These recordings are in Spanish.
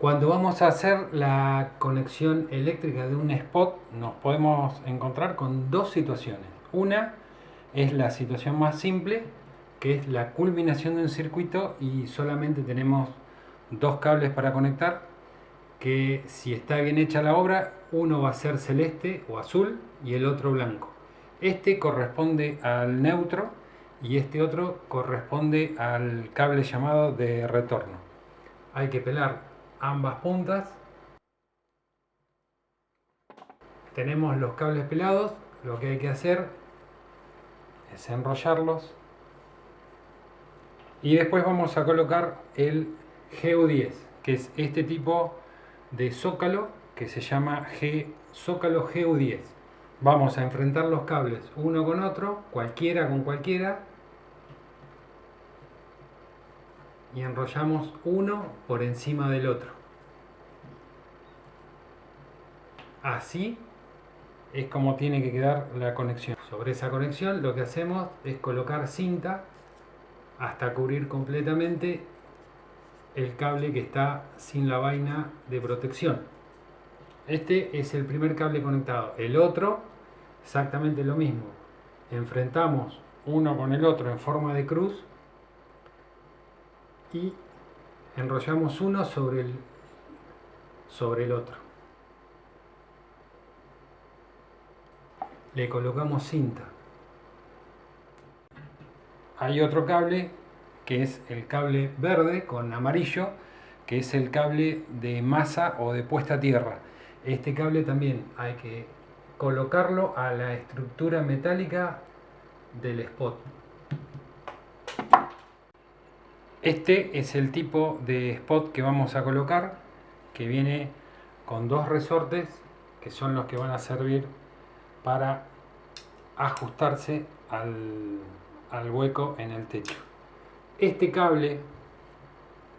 Cuando vamos a hacer la conexión eléctrica de un spot, nos podemos encontrar con dos situaciones. Una es la situación más simple, que es la culminación de un circuito y solamente tenemos dos cables para conectar, que si está bien hecha la obra, uno va a ser celeste o azul y el otro blanco. Este corresponde al neutro y este otro corresponde al cable llamado de retorno. Hay que pelar ambas puntas. Tenemos los cables pelados, lo que hay que hacer es enrollarlos y después vamos a colocar el GU10, que es este tipo de zócalo que se llama zócalo GU10. Vamos a enfrentar los cables uno con otro, cualquiera con cualquiera, y enrollamos uno por encima del otro. Así es como tiene que quedar la conexión. Sobre esa conexión lo que hacemos es colocar cinta hasta cubrir completamente el cable que está sin la vaina de protección. Este es el primer cable conectado. El otro, exactamente lo mismo. Enfrentamos uno con el otro en forma de cruz y enrollamos uno sobre el otro. Le colocamos cinta. Hay otro cable que es el cable verde con amarillo, que es el cable de masa o de puesta a tierra. Este cable también hay que colocarlo a la estructura metálica del spot. Este es el tipo de spot que vamos a colocar, que viene con dos resortes que son los que van a servir para ajustarse al hueco en el techo. Este cable,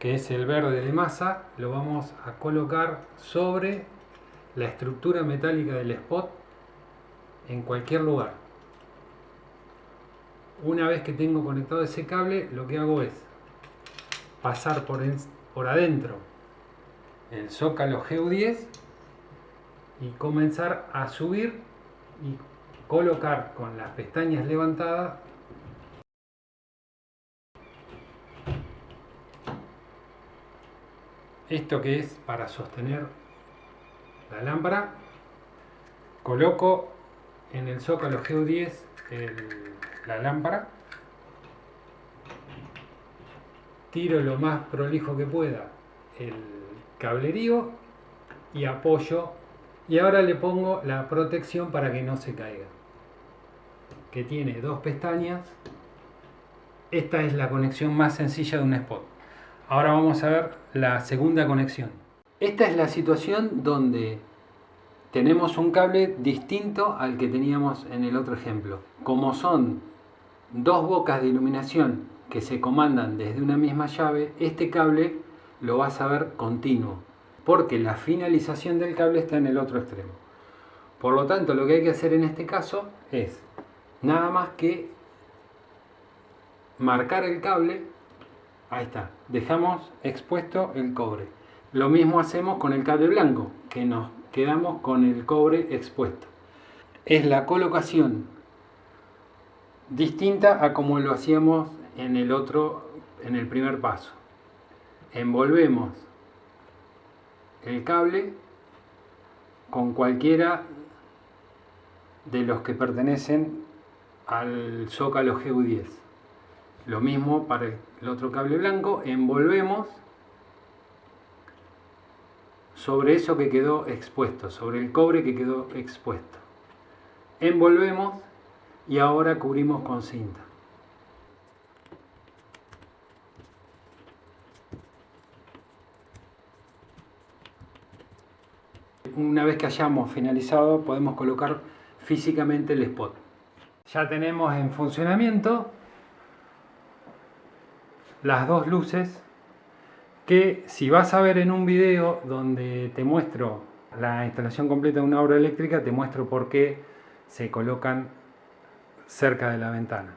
que es el verde de masa, lo vamos a colocar sobre la estructura metálica del spot en cualquier lugar. Una vez que tengo conectado ese cable, lo que hago es pasar por adentro el zócalo GU10 y comenzar a subir y colocar con las pestañas levantadas esto que es para sostener la lámpara. Coloco en el zócalo GU10 la lámpara, tiro lo más prolijo que pueda el cablerío y apoyo, y ahora le pongo la protección para que no se caiga, que tiene dos pestañas. Esta es la conexión más sencilla de un spot. Ahora vamos a ver la segunda conexión. Esta es la situación donde tenemos un cable distinto al que teníamos en el otro ejemplo. Como son dos bocas de iluminación que se comandan desde una misma llave, este cable lo vas a ver continuo, porque la finalización del cable está en el otro extremo. Por lo tanto, lo que hay que hacer en este caso es nada más que marcar el cable. Ahí está, dejamos expuesto el cobre. Lo mismo hacemos con el cable blanco, que nos quedamos con el cobre expuesto. Es la colocación distinta a como lo hacíamos en el primer paso. Envolvemos el cable con cualquiera de los que pertenecen al zócalo GU10. Lo mismo para el otro cable blanco, envolvemos sobre eso que quedó expuesto, sobre el cobre que quedó expuesto. Envolvemos y ahora cubrimos con cinta. Una vez que hayamos finalizado, podemos colocar físicamente el spot. Ya tenemos en funcionamiento las dos luces, que si vas a ver en un video donde te muestro la instalación completa de una obra eléctrica, te muestro por qué se colocan cerca de la ventana.